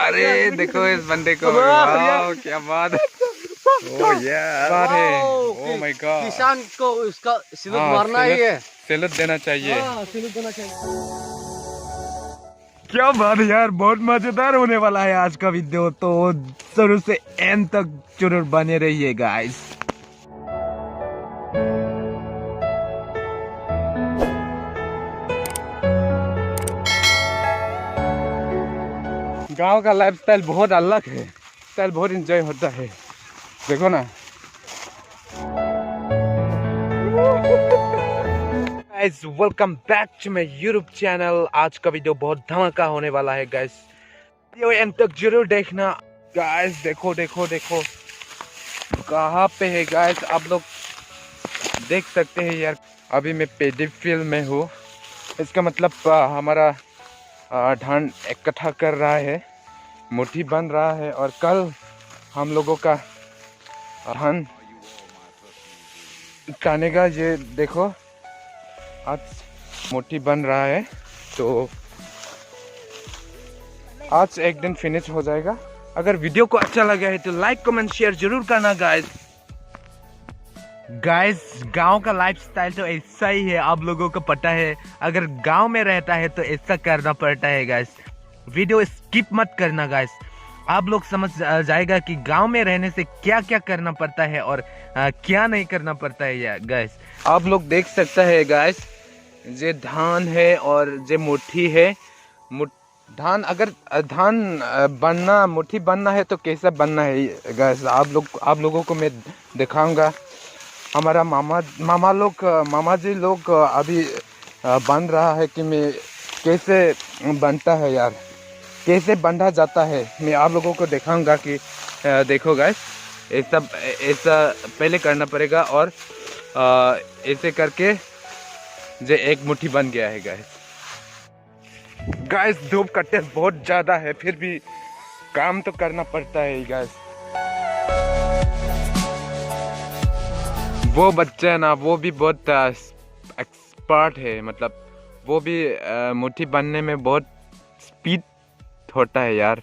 अरे देखो इस बंदे को, वाह क्या बात है। ओह यार बात है। ओह माय गॉड, किसान को उसका सैल्यूट मारना ही है, सैल्यूट देना चाहिए। सैल्यूट देना चाहिए। क्या बात है यार, बहुत मजेदार होने वाला है आज का वीडियो, तो शुरू से एंड तक जरूर बने रहिए गाइस। गांव का लाइफस्टाइल बहुत अलग है, स्टाइल बहुत एंजॉय होता है, देखो ना guys. Welcome back to my YouTube channel. आज का वीडियो बहुत धमाका होने वाला है गाइस, वीडियो एंड तक जरूर देखना गाइस। देखो देखो देखो कहाँ पे है गाइस, आप लोग देख सकते हैं यार। अभी मैं पेडी फील्ड में हूँ, इसका मतलब हमारा धान इकट्ठा कर रहा है, मुट्ठी बन रहा है, और कल हम लोगों का धान काने का। ये देखो आज मुट्ठी बन रहा है, तो आज एक दिन फिनिश हो जाएगा। अगर वीडियो को अच्छा लगा है तो लाइक कमेंट शेयर जरूर करना गाइस। गांव का लाइफस्टाइल तो ऐसा ही है, आप लोगों को पता है। अगर गांव में रहता है तो ऐसा करना पड़ता है गाइस। वीडियो स्किप मत करना गाइस, आप लोग समझ जाएगा कि गांव में रहने से क्या क्या करना पड़ता है और क्या नहीं करना पड़ता है यार गाइस। आप लोग देख सकते हैं गाइस, ये धान है और ये मुट्ठी है। धान अगर धान बनना, मुट्ठी बनना है तो कैसा बनना है गाइस, आप लोगों को मैं दिखाऊंगा। हमारा मामा जी लोग अभी बन रहा है कि मैं कैसे बनता है यार, कैसे बंधा जाता है, मैं आप लोगों को दिखाऊंगा कि देखो गाइस, ऐसा पहले करना पड़ेगा, और ऐसे करके जो एक मुट्ठी बन गया है गाइस। धूप का तेज बहुत ज़्यादा है, फिर भी काम तो करना पड़ता है गाइस। वो बच्चा है ना, वो भी बहुत एक्सपर्ट है, मतलब वो भी मुट्ठी बनने में बहुत स्पीड होता है यार।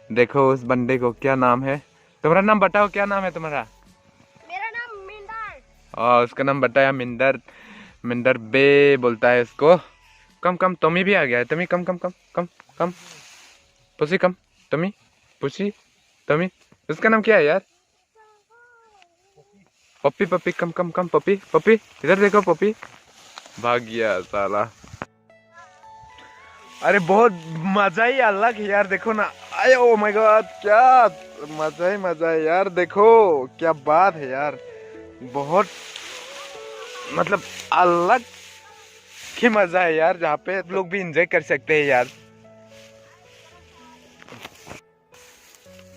देखो उस बंदे को, क्या नाम है तुम्हारा? नाम बताओ, क्या नाम है तुम्हारा? मेरा नाम मिंदर। और उसका नाम बताया मिंदर बे बोलता है इसको। कम तुम्ही भी आ गया है, तुम्ही कम पुसी, कम तुम्ही पुसी तुम्ही। उसका नाम क्या है यार? पप्पी कम पप्पी इधर देखो, पप्पी भाग गया साला। अरे बहुत मजा ही अलग है यार, देखो ना। अरे ओ माय गॉड, क्या मजा है यार, देखो क्या बात है यार, बहुत मतलब अलग की मजा है यार, जहाँ पे लोग भी एंजॉय कर सकते हैं यार।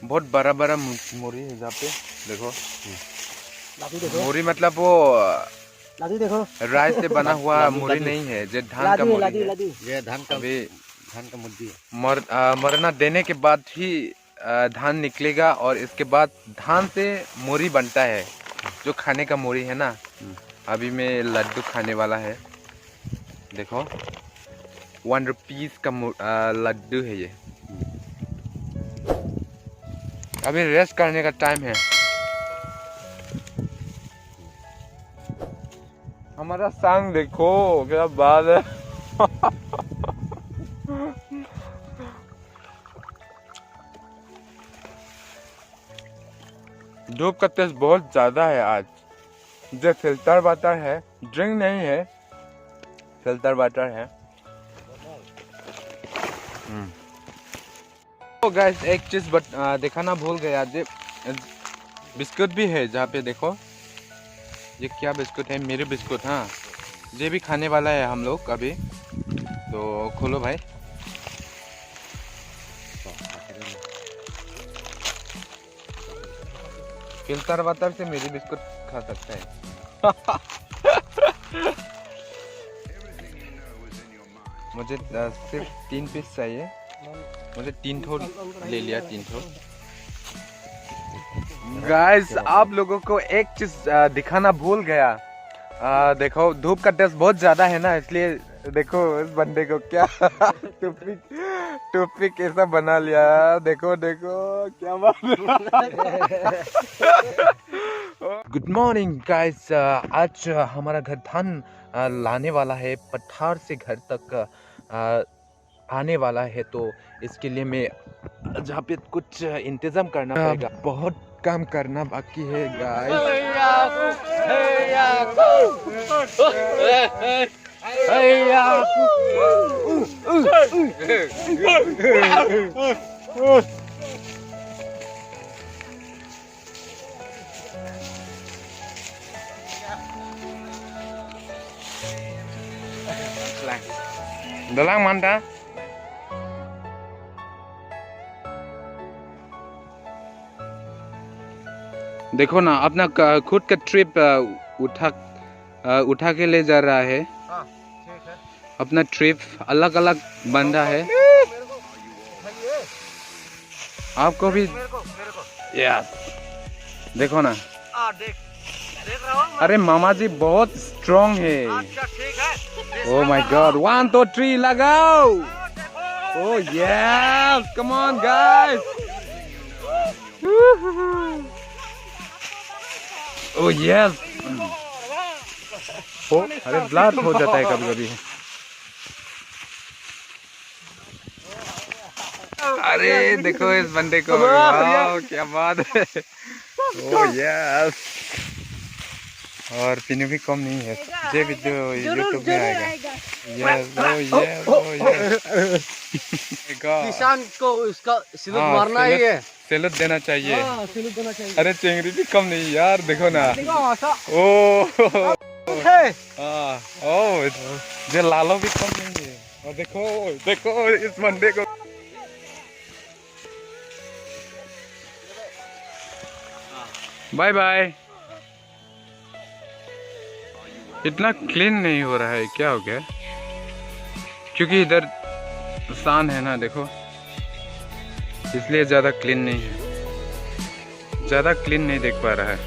बहुत बड़ा मोरी है जहाँ पे, देखो मोरी, मतलब वो देखो राइस से बना हुआ मोरी नहीं है, ये धान का मोरी है। ये धान का मुट्ठी है। मरना देने के बाद ही धान निकलेगा, और इसके बाद धान से मोरी बनता है, जो खाने का मोरी है ना। अभी मैं लड्डू खाने वाला है, देखो 1 रुपीस का लड्डू है ये। अभी रेस्ट करने का टाइम है। हमारा सांग देखो, क्या बात है। धूप का तेज बहुत ज्यादा है आज। जो फिल्टर वाटर है, ड्रिंक नहीं है, फिल्टर वाटर है। तो गाइस एक चीज दिखाना भूल गया, ये बिस्कुट भी है जहाँ पे देखो। ये क्या बिस्कुट है? मेरे बिस्कुट। हाँ, ये भी खाने वाला है हम लोग अभी, तो खोलो भाई। फिल्टर वाटर से मेरी बिस्कुट खा सकते हैं। मुझे सिर्फ 3 पीस चाहिए, मुझे 3 ठो ले लिया, 3 ठो। गाइस आप लोगों को एक चीज दिखाना भूल गया। देखो धूप का तेज बहुत ज्यादा है ना, इसलिए देखो इस बंदे को क्या टूथपिक कैसा बना लिया। देखो देखो क्या बात। Good morning guys. आज हमारा घर धान लाने वाला है, पठार से घर तक आने वाला है, तो इसके लिए मैं जहाँ पे कुछ इंतजाम करना पड़ेगा। बहुत काम करना बाकी है गाइस। Dalang manta. देखो ना अपना खुद का ट्रिप उठा के ले जा रहा है। अपना ट्रिप अलग अलग बंदा है। आपको भी यस देखो ना। अरे मामा जी बहुत स्ट्रॉन्ग है। ओह माय गॉड 1 2 3 लगाओ। Oh yes come on guys. Oh yes. अरे ब्लर हो जाता है कभी कभी। अरे देखो इस बंदे को, वाह क्या बात है। Oh yes. और पीने भी कम नहीं है, ये वीडियो यूट्यूब में आएगा। Yes oh yes. किसान को उसका सिलुट मारना ही है, सैल्यूट देना चाहिए। सिलुट देना चाहिए। अरे चिंगड़ी भी कम नहीं यार, देखो ना। ओह ओह ये लालो भी कम नहीं है। और देखो देखो इस बंदे को। Bye bye. इतना क्लीन नहीं हो रहा है, क्या हो गया? क्योंकि इधर सान है ना, देखो इसलिए ज़्यादा क्लीन नहीं है, ज़्यादा क्लीन नहीं देख पा रहा है।